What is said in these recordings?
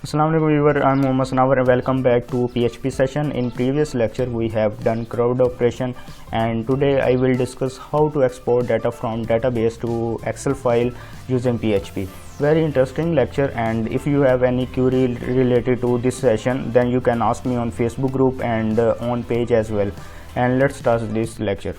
Assalamu alaikum viewer, I'm Mohammad Sanawar and welcome back to PHP session. In previous lecture we have done CRUD operation and today I will discuss how to export data from database to Excel file using PHP. Very interesting lecture, and if you have any query related to this session then you can ask me on Facebook group and on page as well. And let's start this lecture.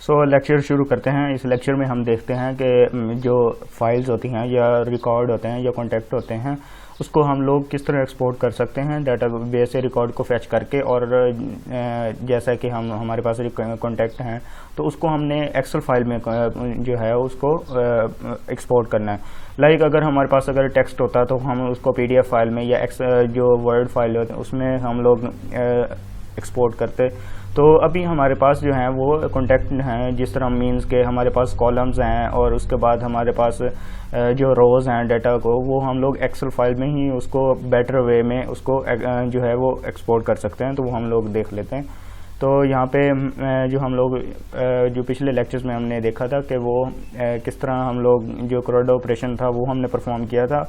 Lecture शुरू करते हैं। इस lecture में हम देखते हैं कि जो फाइल्स होती हैं या रिकॉर्ड होते हैं या कॉन्टैक्ट होते हैं उसको हम लोग किस तरह एक्सपोर्ट कर सकते हैं डेटाबेस से रिकॉर्ड को फैच करके। और जैसा कि हमारे पास कॉन्टैक्ट हैं तो उसको हमने एक्सेल फाइल में जो है उसको एक्सपोर्ट करना है। लाइक अगर हमारे पास अगर टेक्स्ट होता तो हम उसको PDF फाइल में या जो वर्ड फाइल होते हैं उसमें हम लोग एक्सपोर्ट करते। तो अभी हमारे पास जो है वो कॉन्टैक्ट हैं, जिस तरह मीन्स के हमारे पास कॉलम्स हैं और उसके बाद हमारे पास जो रोज़ हैं डाटा को वो हम लोग एक्सेल फाइल में ही उसको बेटर वे में उसको जो है वो एक्सपोर्ट कर सकते हैं। तो वो हम लोग देख लेते हैं। तो यहाँ पे जो हम लोग जो पिछले लेक्चर्स में हमने देखा था कि वो किस तरह हम लोग जो CRUD ऑपरेशन था वो हमने परफॉर्म किया था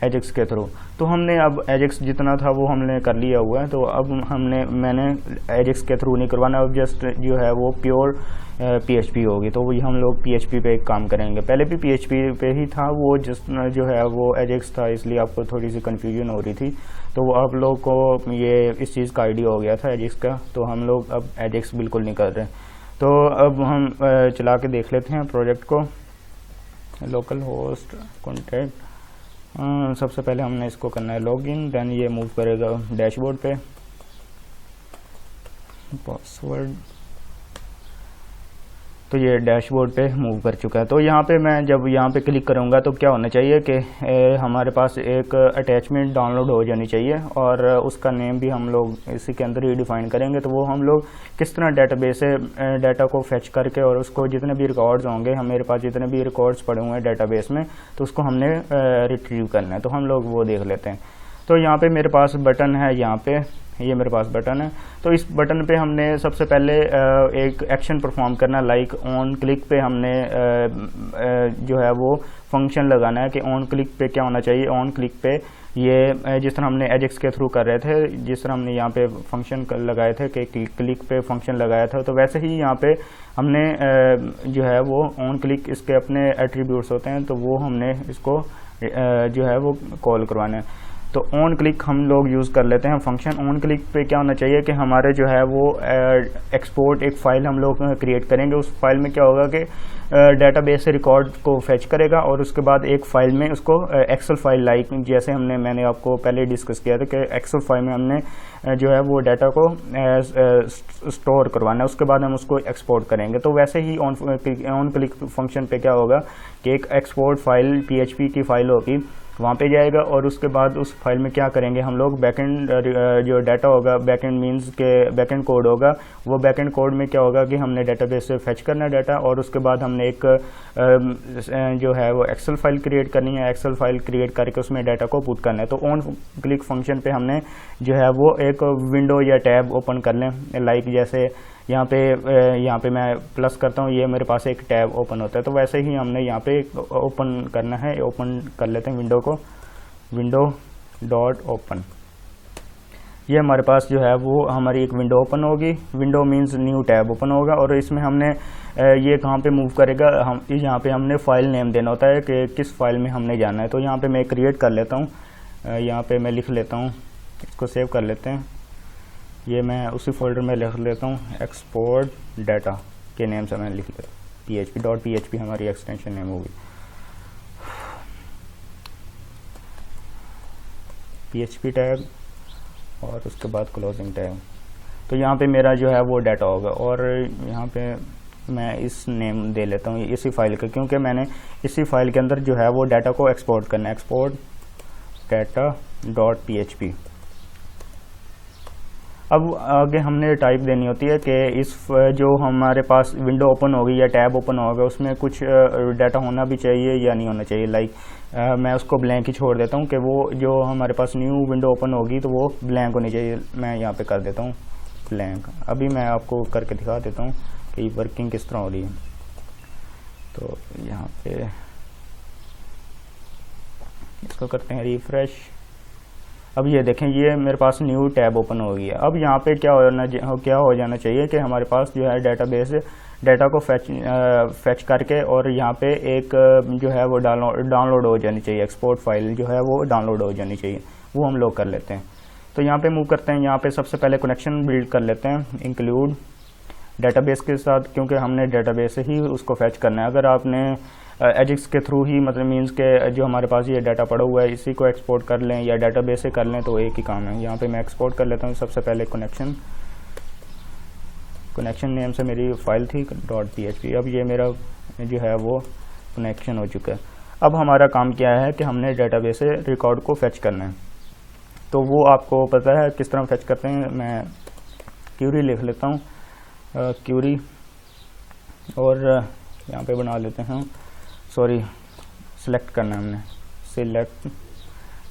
एजेक्स के थ्रू। तो हमने अब एजेक्स जितना था वो हमने कर लिया हुआ है। तो अब मैंने एजेक्स के थ्रू नहीं करवाना, अब जस्ट जो है वो प्योर PHP होगी। तो वही हम लोग PHP पे काम करेंगे। पहले भी PHP पे ही था वो, जिस जो है वो एजेक्स था, इसलिए आपको थोड़ी सी कन्फ्यूजन हो रही थी। तो आप लोग को ये इस चीज़ का आइडिया हो गया था एजेक्स का। तो हम लोग अब एजेक्स बिल्कुल नहीं कर रहे। तो अब हम चला के देख लेते हैं प्रोजेक्ट को। लोकल होस्ट कॉन्टैक्ट, सबसे पहले हमने इसको करना है लॉगिन, देन ये मूव करेगा डैशबोर्ड पे। पासवर्ड, तो ये डैशबोर्ड पे मूव कर चुका है। तो यहाँ पे मैं जब यहाँ पे क्लिक करूँगा तो क्या होना चाहिए कि हमारे पास एक अटैचमेंट डाउनलोड हो जानी चाहिए और उसका नेम भी हम लोग इसी के अंदर ही डिफाइन करेंगे। तो वो हम लोग किस तरह डेटाबेस से डाटा को फैच करके और उसको जितने भी रिकॉर्ड्स होंगे, मेरे पास जितने भी रिकॉर्ड्स पड़े हुए हैं डेटाबेस में, तो उसको हमने रिट्रीव करना है। तो हम लोग वो देख लेते हैं। तो यहाँ पे मेरे पास बटन है, यहाँ पे ये मेरे पास बटन है। तो इस बटन पे हमने सबसे पहले एक एक्शन परफॉर्म करना, लाइक ऑन क्लिक पे हमने जो है वो फंक्शन लगाना है कि ऑन क्लिक पे क्या होना चाहिए। ऑन क्लिक पे ये जिस तरह हमने एजेक्स के थ्रू कर रहे थे, जिस तरह हमने यहाँ पे फंक्शन लगाए थे कि क्लिक पे फंक्शन लगाया था, तो वैसे ही यहाँ पे हमने जो है वो ऑन क्लिक इसके अपने एट्रीब्यूट्स होते हैं, तो वो हमने इसको जो है वो कॉल करवाना है। तो ऑन क्लिक हम लोग यूज़ कर लेते हैं फंक्शन। ऑन क्लिक पे क्या होना चाहिए कि हमारे जो है वो एक्सपोर्ट एक फ़ाइल हम लोग क्रिएट करेंगे। उस फाइल में क्या होगा कि डेटाबेस से रिकॉर्ड को फैच करेगा और उसके बाद एक फ़ाइल में उसको एक्सेल फाइल लाइक जैसे मैंने आपको पहले डिस्कस किया था कि एक्सेल फाइल में हमने जो है वो डाटा को स्टोर करवाना है, उसके बाद हम उसको एक्सपोर्ट करेंगे। तो वैसे ही ऑन क्लिक फंक्शन पे क्या होगा कि एक एक्सपोर्ट फाइल PHP की फ़ाइल होगी, वहाँ पे जाएगा और उसके बाद उस फाइल में क्या करेंगे हम लोग बैकएंड जो डाटा होगा, बैकएंड मींस के बैकएंड कोड होगा, वो बैकएंड कोड में क्या होगा कि हमने डेटाबेस से फैच करना डाटा और उसके बाद हमने एक जो है वो एक्सेल फाइल क्रिएट करनी है। एक्सेल फाइल क्रिएट करके उसमें डाटा को पुट करना है। तो ऑन क्लिक फंक्शन पे हमने जो है वो एक विंडो या टैब ओपन कर लें, लाइक जैसे यहाँ पे मैं प्लस करता हूँ, ये मेरे पास एक टैब ओपन होता है। तो वैसे ही हमने यहाँ पे ओपन करना है, ओपन कर लेते हैं विंडो को, विंडो डॉट ओपन। ये हमारे पास जो है वो हमारी एक विंडो ओपन होगी। Window means new tab open होगा और इसमें हमने ये कहाँ पे मूव करेगा, हम यहाँ पे हमने फाइल नेम देना होता है कि किस फाइल में हमने जाना है। तो यहाँ पे मैं क्रिएट कर लेता हूँ, यहाँ पे मैं लिख लेता हूँ, इसको सेव कर लेते हैं। ये मैं उसी फोल्डर में लिख लेता हूँ, एक्सपोर्ट डाटा के नेम से मैं लिख लेता हूँ, PHP हमारी एक्सटेंशन नेम होगी, PHP टैग और उसके बाद क्लोजिंग टैग। तो यहाँ पे मेरा जो है वो डाटा होगा और यहाँ पे मैं इस नेम दे लेता हूँ इसी फाइल का, क्योंकि मैंने इसी फाइल के अंदर जो है वो डाटा को एक्सपोर्ट करना है, एक्सपोर्ट डाटा डॉट PHP। अब आगे हमने टाइप देनी होती है कि इस जो हमारे पास विंडो ओपन होगी या टैब ओपन होगा उसमें कुछ डाटा होना भी चाहिए या नहीं होना चाहिए। लाइक मैं उसको ब्लैंक ही छोड़ देता हूँ कि वो जो हमारे पास न्यू विंडो ओपन होगी तो वो ब्लैंक होनी चाहिए। मैं यहाँ पे कर देता हूँ ब्लैंक। अभी मैं आपको करके दिखा देता हूँ कि वर्किंग किस तरह हो रही है। तो यहाँ पे इसको करते हैं रिफ्रेश। अब ये देखें ये मेरे पास न्यू टैब ओपन हो गया। अब यहाँ पे क्या हो जाना चाहिए कि हमारे पास जो है डेटाबेस डाटा को फैच करके और यहाँ पे एक जो है वो डाउनलोड हो जानी चाहिए, एक्सपोर्ट फाइल जो है वो डाउनलोड हो जानी चाहिए, वो हम लोग कर लेते हैं। तो यहाँ पे मूव करते हैं, यहाँ पे सबसे पहले कनेक्शन बिल्ड कर लेते हैं इंक्लूड डेटाबेस के साथ, क्योंकि हमने डेटाबेस से ही उसको फैच करना है। अगर आपने एजिक्स के थ्रू ही मतलब मीन्स के जो हमारे पास ये डाटा पड़ा हुआ है इसी को एक्सपोर्ट कर लें या डेटाबेस से कर लें तो एक ही काम है। यहाँ पे मैं एक्सपोर्ट कर लेता हूँ। सबसे पहले कनेक्शन नेम से मेरी फाइल थी .php। अब ये मेरा जो है वो कनेक्शन हो चुका है। अब हमारा काम क्या है कि हमने डेटाबेस से रिकॉर्ड को फैच करना है। तो वो आपको पता है किस तरह फैच करते हैं। मैं क्यूरी लिख लेता हूँ, क्यूरी, और यहाँ पे बना लेते हैं, सॉरी सिलेक्ट करना है हमने, सिलेक्ट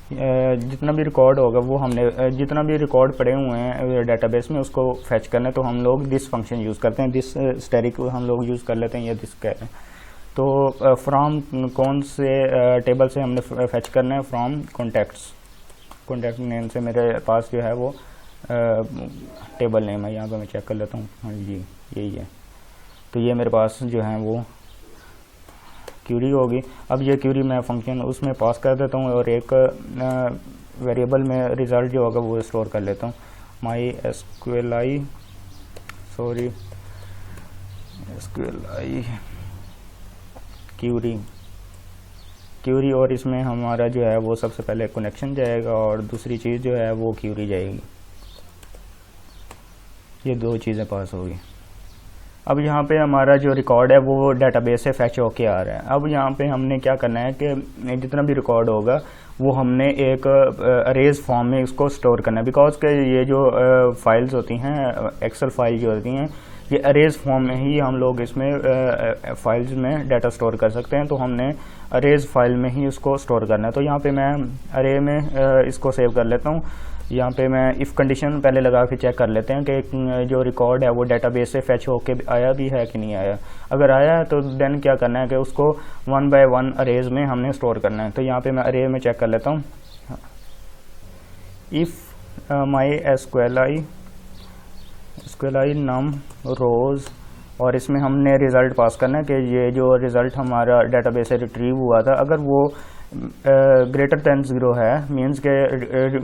जितना भी रिकॉर्ड होगा वो हमने जितना भी रिकॉर्ड पड़े हुए हैं डेटाबेस में उसको फैच करना है। तो हम लोग दिस फंक्शन यूज़ करते हैं, दिस स्टैटिक हम लोग यूज़ कर लेते हैं या दिस कह रहे हैं। तो फ्रॉम कौन से टेबल से हमने फैच करना है, फ्रॉम कॉन्टैक्ट नेम से मेरे पास जो है वो टेबल नेम है। यहाँ पे मैं चेक कर लेता हूँ, हाँ जी यही है। तो ये मेरे पास जो है वो क्यूरी होगी। अब ये क्यूरी मैं फंक्शन उसमें पास कर देता हूँ और एक वेरिएबल में रिज़ल्ट जो होगा वो स्टोर कर लेता हूँ। MySQLi क्यूरी, और इसमें हमारा जो है वो सबसे पहले कनेक्शन जाएगा और दूसरी चीज़ जो है वो क्यूरी जाएगी। ये दो चीज़ें पास होगी। अब यहाँ पे हमारा जो रिकॉर्ड है वो डेटाबेस से फैच होके आ रहा है। अब यहाँ पे हमने क्या करना है कि जितना भी रिकॉर्ड होगा वो हमने एक अरेज फॉर्म में इसको स्टोर करना है। बिकॉज के ये जो फाइल्स होती हैं, एक्सेल फाइल जो होती हैं, ये अरेज फॉर्म में ही हम लोग इसमें फाइल्स में डाटा स्टोर कर सकते हैं। तो हमने अरेज फाइल में ही उसको स्टोर करना है। तो यहाँ पे मैं अरे में इसको सेव कर लेता हूँ। यहाँ पे मैं इफ़ कंडीशन पहले लगा के चेक कर लेते हैं कि जो रिकॉर्ड है वो डेटाबेस से फैच होके आया भी है कि नहीं आया। अगर आया है तो देन क्या करना है कि उसको 1 by 1 अरेज में हमने स्टोर करना है। तो यहाँ पे मैं अरे में चेक कर लेता हूँ, इफ़ MySQLi num rows, और इसमें हमने रिज़ल्ट पास करना है कि ये जो रिज़ल्ट हमारा डेटाबेस से रिट्रीव हुआ था अगर वो ग्रेटर दैन 0 है, मीन्स के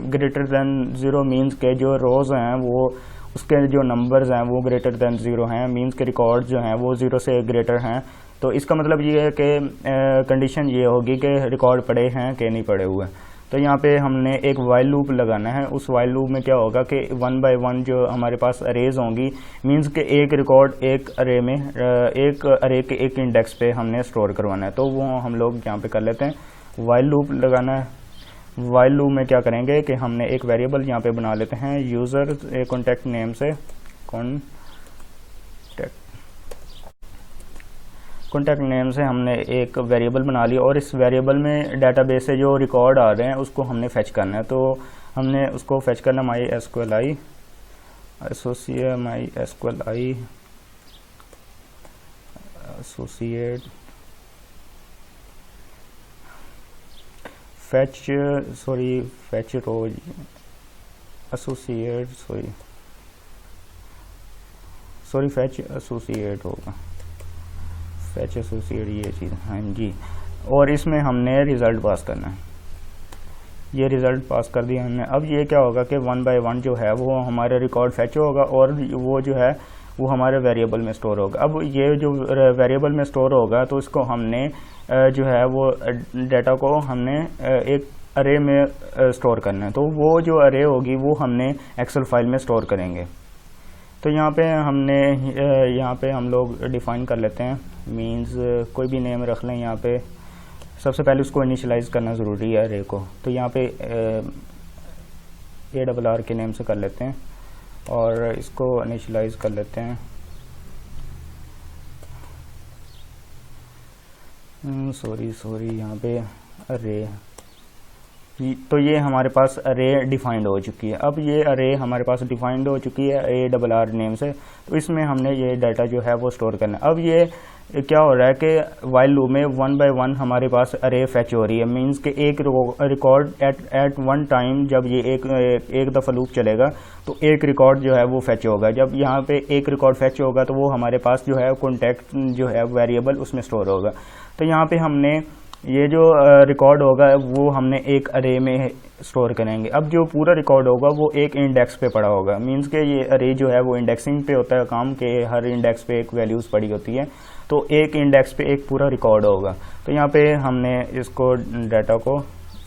ग्रेटर दैन 0 मीन्स के जो रोज़ हैं वो उसके जो नंबर्स हैं वो ग्रेटर दैन 0 हैं, मीन्स के रिकॉर्ड जो हैं वो 0 से ग्रेटर हैं। तो इसका मतलब ये है कि कंडीशन ये होगी कि रिकॉर्ड पड़े हैं कि नहीं पड़े हुए। तो यहाँ पे हमने एक वाइल लूप लगाना है। उस वाइल लूप में क्या होगा कि 1 by 1 जो हमारे पास अरेज होंगी, मीन्स के एक रिकॉर्ड एक अरे में एक अरे के एक इंडेक्स पे हमने स्टोर करवाना है। तो वो हम लोग यहाँ पे कर लेते हैं, वाइल लूप लगाना है। वाइल लूप में क्या करेंगे कि हमने एक वेरिएबल यहाँ पे बना लेते हैं यूज़र कॉन्टैक्ट नेम से, कॉन्टैक्ट नेम से हमने एक वेरिएबल बना लिया और इस वेरिएबल में डेटाबेस से जो रिकॉर्ड आ रहे हैं उसको हमने फैच करना है। तो हमने उसको फैच करना MySQLi एसोसिएट फैच रोज फैच एसोसिएट होगा, फैच एसोसिएट ये चीज़, हाँ जी। और इसमें हमने रिज़ल्ट पास करना है। ये रिज़ल्ट पास कर दिया हमने। अब ये क्या होगा कि 1 by 1 जो है वो हमारे रिकॉर्ड फैच होगा और वो जो है वो हमारे वेरिएबल में स्टोर होगा। अब ये जो वेरिएबल में स्टोर होगा तो इसको हमने जो है वो डाटा को हमने एक अरे में स्टोर करना है। तो वो जो अरे होगी वो हमने एक्सेल फाइल में स्टोर करेंगे। तो यहाँ पे हम लोग डिफ़ाइन कर लेते हैं, मीन्स कोई भी नेम रख लें। यहाँ पे सबसे पहले उसको इनिशियलाइज़ करना ज़रूरी है अरे को। तो यहाँ पे ARR के नेम से कर लेते हैं और इसको इनिशियलाइज़ कर लेते हैं सॉरी यहाँ पे अरे। तो ये हमारे पास अरे डिफाइंड हो चुकी है। अब ये अरे हमारे पास डिफाइंड हो चुकी है ARR नेम से। तो इसमें हमने ये डाटा जो है वो स्टोर करना है। अब ये क्या हो रहा है कि वाइल लूप में 1 बाय 1 हमारे पास अरे फैच हो रही है। मींस कि एक रिकॉर्ड एट वन टाइम जब ये एक दफ़ा लूप चलेगा तो एक रिकॉर्ड जो है वो फैच होगा। जब यहाँ पे एक रिकॉर्ड फैच होगा तो वो हमारे पास जो है कॉन्टेक्ट जो है वेरिएबल उसमें स्टोर होगा। तो यहाँ पे हमने ये जो रिकॉर्ड होगा वो हमने एक अरे में स्टोर करेंगे। अब जो पूरा रिकॉर्ड होगा वो एक इंडेक्स पे पड़ा होगा। मींस के ये अरे जो है वो इंडेक्सिंग पे होता है काम, के हर इंडेक्स पे एक वैल्यूज़ पड़ी होती है, तो एक इंडेक्स पे एक पूरा रिकॉर्ड होगा। तो यहाँ पे हमने इसको डाटा को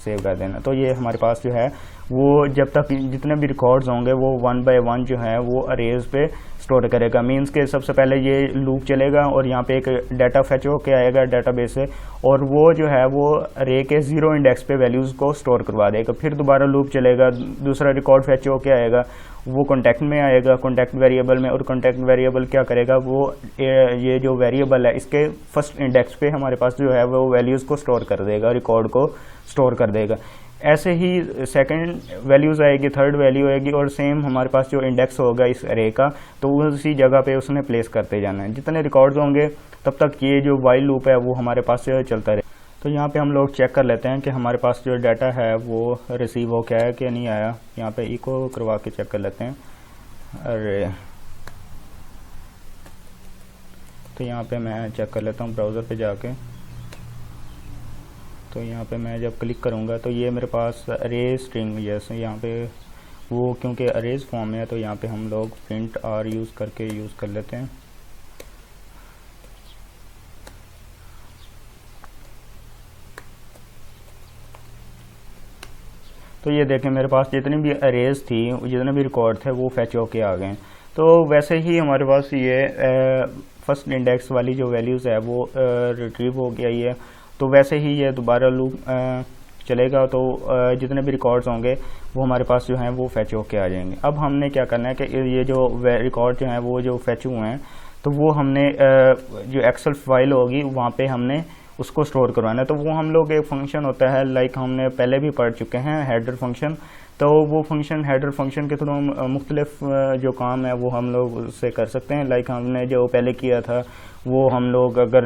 सेव कर देना। तो ये हमारे पास जो है वो जब तक जितने भी रिकॉर्ड्स होंगे वो 1 बाय 1 जो है वो अरेज पे स्टोर करेगा। मींस के सबसे पहले ये लूप चलेगा और यहाँ पे एक डाटा फैच होके आएगा डाटाबेस से, और वो जो है वो अरे के 0 इंडेक्स पे वैल्यूज़ को स्टोर करवा देगा। फिर दोबारा लूप चलेगा, दूसरा रिकॉर्ड फैच होके आएगा, वो कॉन्टैक्ट में आएगा, कॉन्टैक्ट वेरिएबल में, और कॉन्टैक्ट वेरिएबल क्या करेगा, वो ये जो वेरिएबल है इसके फर्स्ट इंडेक्स पे हमारे पास जो है वो वैल्यूज़ को स्टोर कर देगा, रिकॉर्ड को स्टोर कर देगा। ऐसे ही सेकंड वैल्यूज़ आएगी, थर्ड वैल्यू आएगी, और सेम हमारे पास जो इंडेक्स होगा इस अरे का तो उसी जगह पे उसने प्लेस करते जाना है। जितने रिकॉर्ड्स होंगे तब तक ये जो वाइल लूप है वो हमारे पास चलता रहे। तो यहाँ पे हम लोग चेक कर लेते हैं कि हमारे पास जो डाटा है वो रिसीव हो क्या है कि नहीं आया। यहाँ पे इको करवा के चेक कर लेते हैं। अरे तो यहाँ पे मैं चेक कर लेता हूँ ब्राउज़र पे जाके। तो यहाँ पे मैं जब क्लिक करूँगा तो ये मेरे पास अरे स्ट्रिंग जैसे यहाँ पे वो, क्योंकि अरेज फॉर्म में है तो यहाँ पे हम लोग प्रिंट आर यूज़ करके यूज़ कर लेते हैं। तो ये देखें मेरे पास जितनी भी अरेज थी, जितने भी रिकॉर्ड थे वो फैच होके आ गए। तो वैसे ही हमारे पास ये फर्स्ट इंडेक्स वाली जो वैल्यूज़ है वो रिट्रीव हो गई है। तो वैसे ही ये दोबारा लूप चलेगा तो जितने भी रिकॉर्ड्स होंगे वो हमारे पास जो हैं वो फैच होके आ जाएंगे। अब हमने क्या करना है कि ये जो रिकॉर्ड जो हैं वो जो फैच हुए हैं तो वो हमने जो एक्सेल फाइल होगी वहाँ पे हमने उसको स्टोर करवाना है। तो वो हम लोग एक फंक्शन होता है, लाइक हमने पहले भी पढ़ चुके हैं, हेडर फंक्शन। तो वो फंक्शन हेडर फंक्शन के थ्रू हम मुख्तलिफ जो काम है वो हम लोग उससे कर सकते हैं। लाइक हमने जो पहले किया था वो हम लोग अगर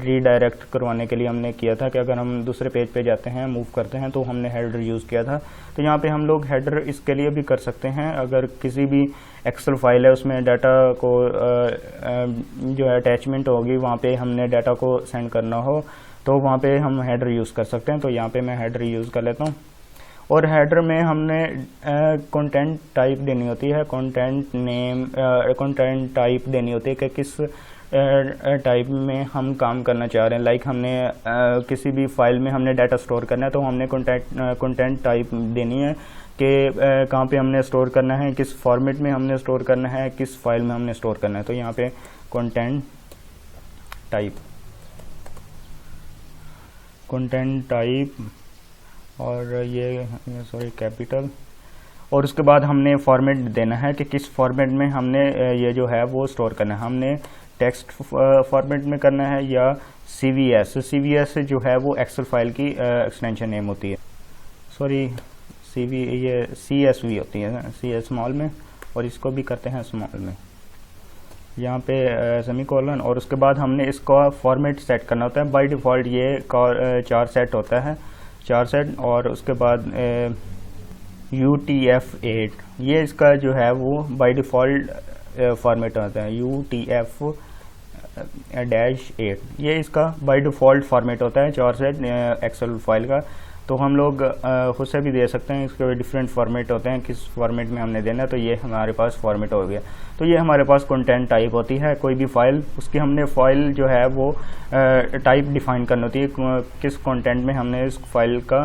रीडायरेक्ट करवाने के लिए हमने किया था कि अगर हम दूसरे पेज पे जाते हैं, मूव करते हैं, तो हमने हेडर यूज़ किया था। तो यहाँ पे हम लोग हेडर इसके लिए भी कर सकते हैं। अगर किसी भी एक्सेल फाइल है उसमें डाटा को जो है अटैचमेंट होगी वहाँ पे हमने डाटा को सेंड करना हो तो वहाँ पे हम हेडर यूज़ कर सकते हैं। तो यहाँ पे मैं हेडर यूज़ कर लेता हूँ। और हेडर में हमने कंटेंट टाइप देनी होती है, कंटेंट नेम, कंटेंट टाइप देनी होती है कि किस टाइप में हम काम करना चाह रहे हैं। लाइक हमने किसी भी फाइल में हमने डाटा स्टोर करना है तो हमने कंटेंट टाइप देनी है कि कहाँ पे हमने स्टोर करना है, किस फॉर्मेट में हमने स्टोर करना है, किस फाइल में हमने स्टोर करना है। तो यहाँ पे कंटेंट टाइप और ये सॉरी कैपिटल, और उसके बाद हमने फॉर्मेट देना है कि किस फॉर्मेट में हमने ये जो है वो स्टोर करना है। हमने टेक्स्ट फॉर्मेट में करना है या CVS जो है वो एक्सेल फाइल की एक्सटेंशन नेम होती है। सॉरी ये CSV होती है, C स्मॉल में, और इसको भी करते हैं स्मॉल में। यहाँ पे सेमीकोलन, और उसके बाद हमने इसका फॉर्मेट सेट करना होता है। बाय डिफ़ॉल्ट ये 4 सेट होता है, 4 सेट, और उसके बाद UTF-8 ये इसका जो है वो बाय डिफ़ॉल्ट फॉर्मेट आता है। UTF-8 ये इसका बाय डिफ़ॉल्ट फॉर्मेट होता है 4 सेट एक्सेल फाइल का। तो हम लोग खुद से भी दे सकते हैं, इसके डिफरेंट फॉर्मेट होते हैं, किस फॉर्मेट में हमने देना है। तो ये हमारे पास फॉर्मेट हो गया। तो ये हमारे पास कंटेंट टाइप होती है, कोई भी फाइल उसकी हमने फाइल जो है वो टाइप डिफाइन करनी होती है, किस कंटेंट में हमने इस फाइल का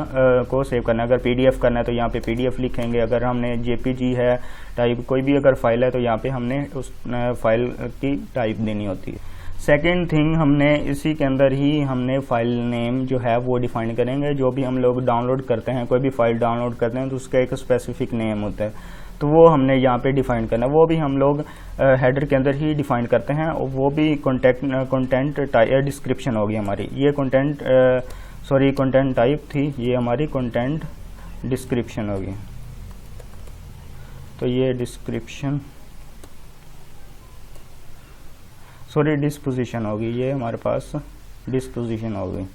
को सेव करना है। अगर PDF करना है तो यहाँ पे PDF लिखेंगे, अगर हमने JPG है टाइप कोई भी अगर फाइल है तो यहाँ पे हमने उस फाइल की टाइप देनी होती है। सेकेंड थिंग हमने इसी के अंदर ही हमने फाइल नेम जो है वो डिफाइन करेंगे। जो भी हम लोग डाउनलोड करते हैं, कोई भी फाइल डाउनलोड करते हैं तो उसका एक स्पेसिफिक नेम होता है, तो वो हमने यहाँ पे डिफाइन करना है। वो भी हम लोग हेडर के अंदर ही डिफाइन करते हैं, और वो भी कंटेंट डिस्क्रिप्शन होगी हमारी। ये कंटेंट टाइप थी, ये हमारी कंटेंट डिस्क्रिप्शन होगी। तो ये डिस्क्रिप्शन सॉरी डिस्पोजिशन होगी, ये हमारे पास डिस्पोजिशन होगी।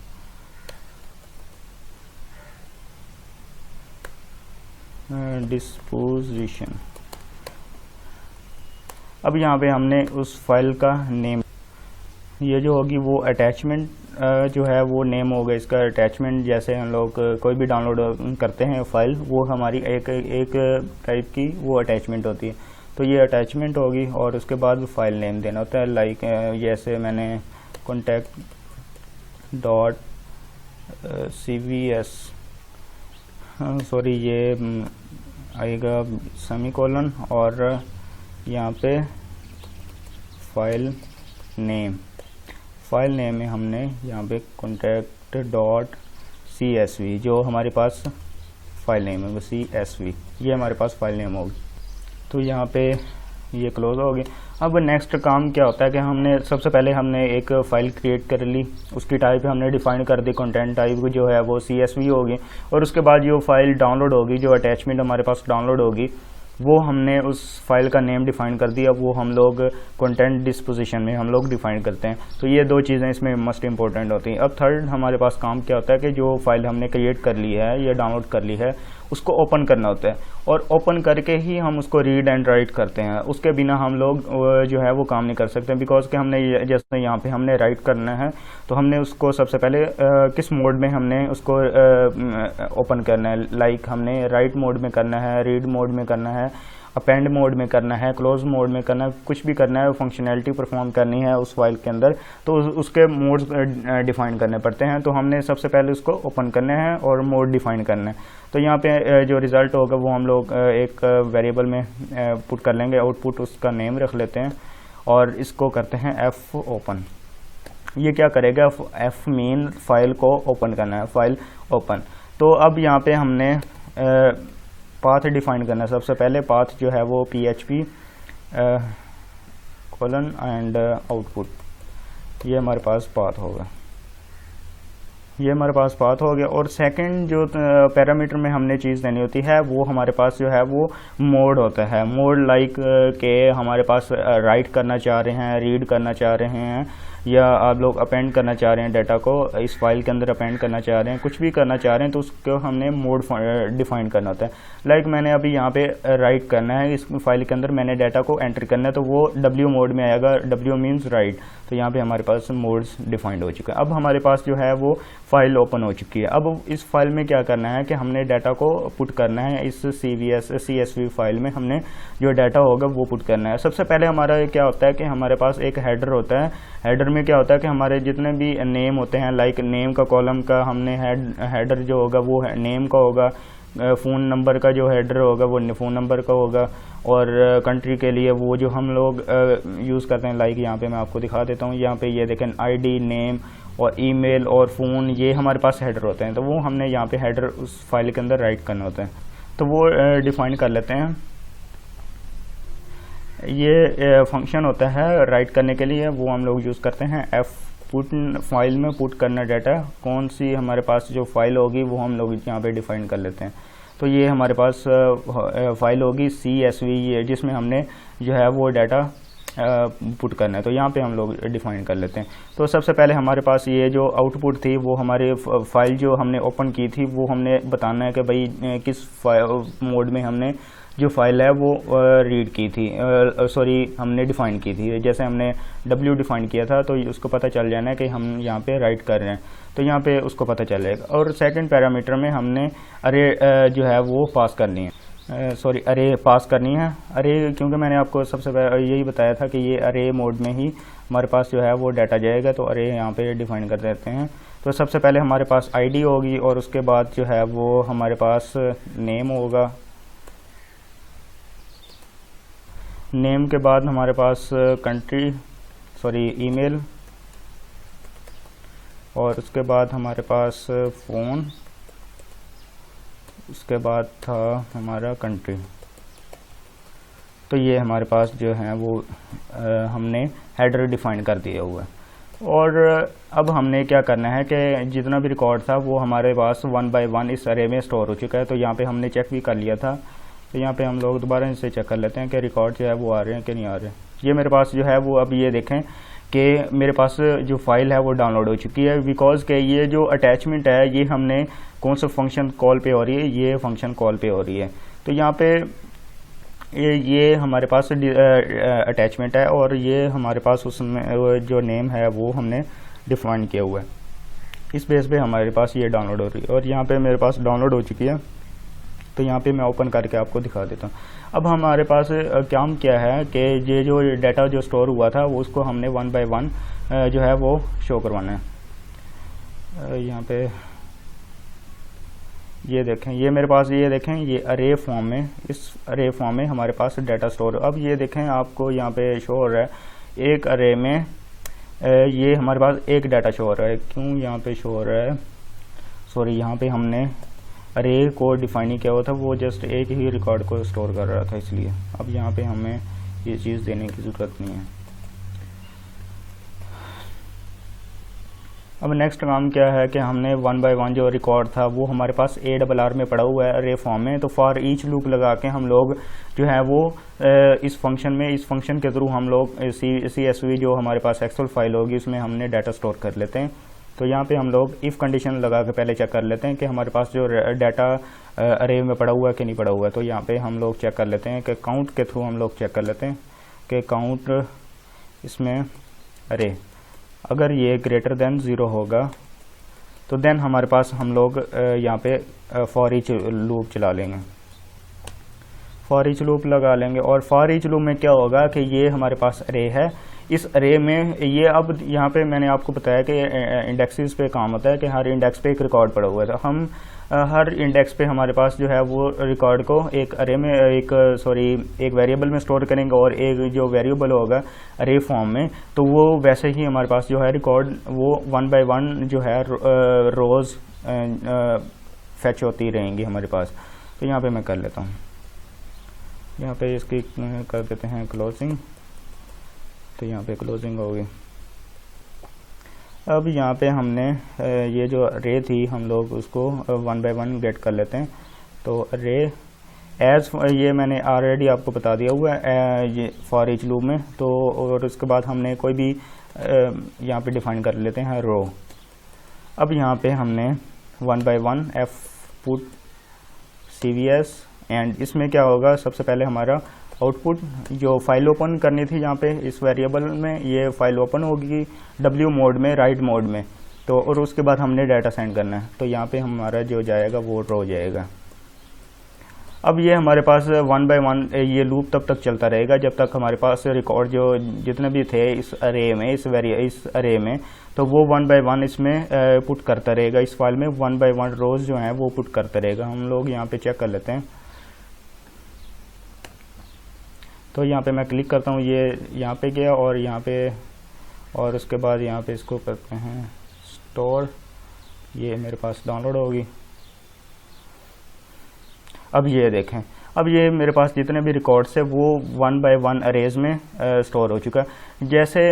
डिस्पोजिशन। अब यहाँ पे हमने उस फाइल का नेम, ये जो होगी वो अटैचमेंट जो है वो नेम होगा इसका अटैचमेंट। जैसे हम लोग कोई भी डाउनलोड करते हैं फाइल, वो हमारी एक टाइप की वो अटैचमेंट होती है, तो ये अटैचमेंट होगी। और उसके बाद फाइल नेम देना होता है, लाइक जैसे मैंने contact.cvs, सॉरी ये आएगा सेमीकोलन और यहाँ पे फाइल नेम में हमने यहाँ पे contact.csv जो हमारे पास फाइल नेम है वो CSV, ये हमारे पास फाइल नेम होगी। तो यहाँ पे ये क्लोज हो गई। अब नेक्स्ट काम क्या होता है कि हमने सबसे पहले हमने एक फ़ाइल क्रिएट कर ली, उसकी टाइप हमने डिफाइन कर दी, कंटेंट टाइप जो है वो CSV होगी। और उसके बाद जो फाइल डाउनलोड होगी, जो अटैचमेंट हमारे पास डाउनलोड होगी, वो हमने उस फाइल का नेम डिफाइन कर दिया, वो हम लोग कंटेंट डिस्पोजिशन में हम लोग डिफाइन करते हैं। तो ये दो चीज़ें इसमें मस्ट इंपॉर्टेंट होती हैं। अब थर्ड हमारे पास काम क्या होता है कि जो फाइल हमने क्रिएट कर ली है या डाउनलोड कर ली है, उसको ओपन करना होता है, और ओपन करके ही हम उसको रीड एंड राइट करते हैं। उसके बिना हम लोग जो है वो काम नहीं कर सकते, बिकॉज कि हमने जैसे यहाँ पे हमने राइट करना है, तो हमने उसको सबसे पहले किस मोड में हमने उसको ओपन करना है। लाइक हमने राइट मोड में करना है, रीड मोड में करना है, अपेंड मोड में करना है, क्लोज मोड में करना है, कुछ भी करना है, फंक्शनैलिटी परफॉर्म करनी है उस फाइल के अंदर, तो उसके मोड्स डिफाइन करने पड़ते हैं। तो हमने सबसे पहले उसको ओपन करना है और मोड डिफाइन करना है। तो यहाँ पे जो रिज़ल्ट होगा वो हम लोग एक वेरिएबल में पुट कर लेंगे, आउटपुट उसका नेम रख लेते हैं और इसको करते हैं f ओपन। ये क्या करेगा, f मेन फाइल को ओपन करना है, फाइल ओपन। तो अब यहाँ पे हमने पाथ डिफाइन करना है। सबसे पहले पाथ जो है वो php कोलन एंड आउटपुट, ये हमारे पास पाथ होगा, ये हमारे पास पाथ हो गया। और सेकंड जो पैरामीटर में हमने चीज़ देनी होती है वो हमारे पास जो है वो मोड होता है। मोड लाइक के हमारे पास राइट करना चाह रहे हैं, रीड करना चाह रहे हैं, या आप लोग अपेंड करना चाह रहे हैं, डाटा को इस फाइल के अंदर अपेंड करना चाह रहे हैं, कुछ भी करना चाह रहे हैं, तो उसको हमने मोड डिफाइन करना होता है। लाइक मैंने अभी यहाँ पे राइट करना है, इस फाइल के अंदर मैंने डाटा को एंटर करना है, तो वो W मोड में आएगा, W मीन्स राइट। तो यहाँ पे हमारे पास मोड्स डिफाइंड हो चुका है। अब हमारे पास जो है वो फाइल ओपन हो चुकी है। अब इस फाइल में क्या करना है कि हमने डाटा को पुट करना है, इस CSV फाइल में हमने जो डाटा होगा वो पुट करना है। सबसे पहले हमारा क्या होता है कि हमारे पास एक हेडर होता है। हेडर में क्या होता है कि हमारे जितने भी नेम होते हैं, लाइक नेम का कॉलम का हमने हेडर जो होगा वो नेम का होगा, फ़ोन नंबर का जो हेडर होगा वो फ़ोन नंबर का होगा, और कंट्री के लिए वो जो हम लोग यूज़ करते हैं, लाइक यहाँ पे मैं आपको दिखा देता हूँ। यहाँ पे ये देखें ID, नेम और ईमेल और फ़ोन, ये हमारे पास हेडर होते हैं। तो वो हमने यहाँ पे हेडर उस फाइल के अंदर राइट करना होता है, तो वो डिफाइन कर लेते हैं। ये फंक्शन होता है राइट करने के लिए, वो हम लोग यूज़ करते हैं f पुट। फाइल में पुट करना डाटा, कौन सी हमारे पास जो फाइल होगी वो हम लोग यहाँ पे डिफाइन कर लेते हैं। तो ये हमारे पास फाइल होगी CSV, जिसमें हमने जो है वो डाटा पुट करना है, तो यहाँ पे हम लोग डिफाइन कर लेते हैं। तो सबसे पहले हमारे पास ये जो आउटपुट थी वो हमारे फाइल जो हमने ओपन की थी वो हमने बताना है कि भाई किस मोड में हमने जो फाइल है वो रीड की थी, सॉरी हमने डिफाइन की थी। जैसे हमने W डिफाइन किया था, तो उसको पता चल जाना है कि हम यहाँ पे राइट कर रहे हैं, तो यहाँ पे उसको पता चलेगा। और सेकंड पैरामीटर में हमने अरे जो है वो पास करनी है, अरे पास करनी है। अरे क्योंकि मैंने आपको सबसे यही बताया था कि ये अरे मोड में ही हमारे पास जो है वो डाटा जाएगा, तो अरे यहाँ पे डिफाइन कर देते हैं। तो सबसे पहले हमारे पास ID होगी, और उसके बाद जो है वो हमारे पास नेम होगा, नेम के बाद हमारे पास ईमेल, और उसके बाद हमारे पास फ़ोन, उसके बाद था हमारा कंट्री। तो ये हमारे पास जो है वो हमने हेडर डिफाइन कर दिया हुआ है। और अब हमने क्या करना है कि जितना भी रिकॉर्ड था वो हमारे पास 1 बाय 1 इस अरे में स्टोर हो चुका है। तो यहाँ पे हमने चेक भी कर लिया था, तो यहाँ पे हम लोग दोबारा इनसे चेक कर लेते हैं कि रिकॉर्ड जो है वो आ रहे हैं कि नहीं आ रहे हैं। ये मेरे पास जो है वो अब ये देखें कि मेरे पास जो फाइल है वो डाउनलोड हो चुकी है, बिकॉज के ये जो अटैचमेंट है ये हमने कौन सा फंक्शन कॉल पे हो रही है, ये फंक्शन कॉल पे हो रही है। तो यहाँ पे ये हमारे पास अटैचमेंट है और ये हमारे पास उसमें जो नेम है वो हमने डिफाइन किया हुआ है। इस बेस पे हमारे पास ये डाउनलोड हो रही है और यहाँ पे मेरे पास डाउनलोड हो चुकी है। तो यहाँ पे मैं ओपन करके आपको दिखा देता हूँ। अब हमारे पास काम क्या है कि ये जो डाटा जो स्टोर हुआ था वो उसको हमने 1 बाय 1 जो है वो शो करवाना है। यहाँ पे ये देखें, ये मेरे पास ये देखें, ये अरे फॉर्म में, इस अरे फॉर्म में हमारे पास डाटा स्टोर। अब ये देखें आपको यहाँ पे शो हो रहा है एक अरे में ये हमारे पास एक डाटा शो हो रहा है। क्यों यहाँ पे शो हो रहा है, सॉरी, यहाँ पे हमने अरे को डिफाइन नहीं किया हुआ था, वो जस्ट एक ही रिकॉर्ड को स्टोर कर रहा था इसलिए। अब यहाँ पे हमें ये चीज़ देने की ज़रूरत नहीं है। अब नेक्स्ट काम क्या है कि हमने 1 बाय 1 जो रिकॉर्ड था वो हमारे पास ARR में पड़ा हुआ है अरे फॉर्म में। तो फॉर ईच लूप लगा के हम लोग जो है वो इस फंक्शन में, इस फंक्शन के थ्रू हम लोग CSV जो हमारे पास एक्सेल फाइल होगी उसमें हमने डाटा स्टोर कर लेते हैं। तो यहाँ पे हम लोग इफ़ कंडीशन लगा के पहले चेक कर लेते हैं कि हमारे पास जो डाटा अरे में पड़ा हुआ है कि नहीं पड़ा हुआ है। तो यहाँ पे हम लोग चेक कर लेते हैं कि काउंट के थ्रू हम लोग चेक कर लेते हैं कि काउंट इसमें अरे अगर ये ग्रेटर देन 0 होगा तो देन हमारे पास हम लोग यहाँ पे फॉर ईच लूप चला लेंगे, फॉर ईच लूप लगा लेंगे। और फॉर ईच लूप में क्या होगा कि ये हमारे पास अरे है, इस अरे में ये अब यहाँ पे मैंने आपको बताया कि इंडेक्सेस पे काम होता है कि हर इंडेक्स पे एक रिकॉर्ड पड़ा हुआ है। तो हम हर इंडेक्स पे हमारे पास जो है वो रिकॉर्ड को एक अरे में एक वेरिएबल में स्टोर करेंगे और एक जो वेरिएबल होगा अरे फॉर्म में, तो वो वैसे ही हमारे पास जो है रिकॉर्ड वो 1 बाय 1 जो है रोज़ फैच होती रहेंगी हमारे पास। तो यहाँ पे मैं कर लेता हूँ, यहाँ पे इसकी कर देते हैं क्लोजिंग। तो यहाँ पे क्लोजिंग होगी। अब यहाँ पे हमने ये जो अरे थी हम लोग उसको 1 बाय 1 गेट कर लेते हैं। तो अरे एज ये मैंने ऑलरेडी आपको बता दिया हुआ है ये फॉर ईच लूप में। तो और उसके बाद हमने कोई भी यहाँ पे डिफाइन कर लेते हैं रो। अब यहाँ पे हमने 1 by 1 F put CVS and इसमें क्या होगा, सबसे पहले हमारा आउटपुट जो फाइल ओपन करनी थी यहाँ पे इस वेरिएबल में, ये फाइल ओपन होगी W मोड में, राइट मोड में। तो और उसके बाद हमने डाटा सेंड करना है। तो यहाँ पे हमारा जो जाएगा वो रो जाएगा। अब ये हमारे पास 1 बाय 1 ये लूप तब तक चलता रहेगा जब तक हमारे पास रिकॉर्ड जो जितने भी थे इस अरे में, इस अरे में, तो वो 1 बाय 1 इसमें पुट करता रहेगा। इस फाइल में 1 बाय 1 रोज जो हैं वो पुट करता रहेगा। हम लोग यहाँ पे चेक कर लेते हैं। तो यहाँ पे मैं क्लिक करता हूँ, ये यहाँ पे गया और यहाँ पे, और उसके बाद यहाँ पे इसको करते हैं स्टोर, ये मेरे पास डाउनलोड होगी। अब ये देखें, अब ये मेरे पास जितने भी रिकॉर्ड्स है वो 1 बाय 1 अरेज में स्टोर हो चुका है। जैसे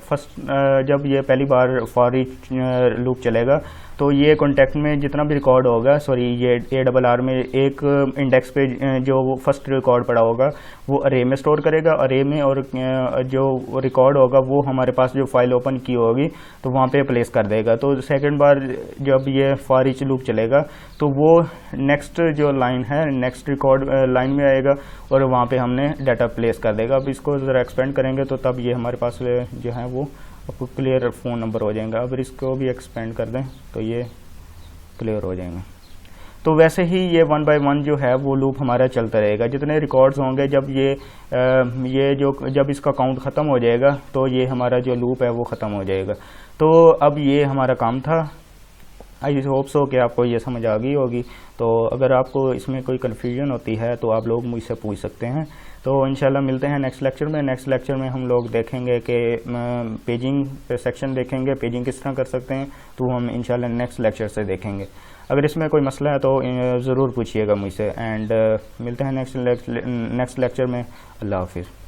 फर्स्ट जब ये पहली बार फॉर ईच लूप चलेगा तो ये कॉन्टेक्ट में जितना भी रिकॉर्ड होगा, ये ARR में एक इंडेक्स पे जो फर्स्ट रिकॉर्ड पड़ा होगा वो अरे में स्टोर करेगा, अरे में, और जो रिकॉर्ड होगा वो हमारे पास जो फाइल ओपन की होगी तो वहाँ पे प्लेस कर देगा। तो सेकंड बार जब ये फॉर ईच लूप चलेगा तो वो नेक्स्ट जो लाइन है नेक्स्ट रिकॉर्ड लाइन में आएगा और वहाँ पे हमने डाटा प्लेस कर देगा। अब इसको ज़रा एक्सपेंड करेंगे तो तब ये हमारे पास जो है वो आपको क्लियर फ़ोन नंबर हो जाएगा। अब इसको भी एक्सपेंड कर दें तो ये क्लियर हो जाएंगे। तो वैसे ही ये 1 बाय 1 जो है वो लूप हमारा चलता रहेगा। जितने रिकॉर्ड्स होंगे जब इसका काउंट ख़त्म हो जाएगा तो ये हमारा जो लूप है वो ख़त्म हो जाएगा। तो अब ये हमारा काम था। आई होप सो कि आपको ये समझ आ गई होगी। तो अगर आपको इसमें कोई कन्फ्यूजन होती है तो आप लोग मुझसे पूछ सकते हैं। तो इंशाल्लाह मिलते हैं नेक्स्ट लेक्चर में। नेक्स्ट लेक्चर में हम लोग देखेंगे कि पेजिंग सेक्शन देखेंगे, पेजिंग किस तरह कर सकते हैं, तो हम इंशाल्लाह नेक्स्ट लेक्चर से देखेंगे। अगर इसमें कोई मसला है तो ज़रूर पूछिएगा मुझसे। एंड मिलते हैं नेक्स्ट लेक्चर में। अल्लाह हाफिज़।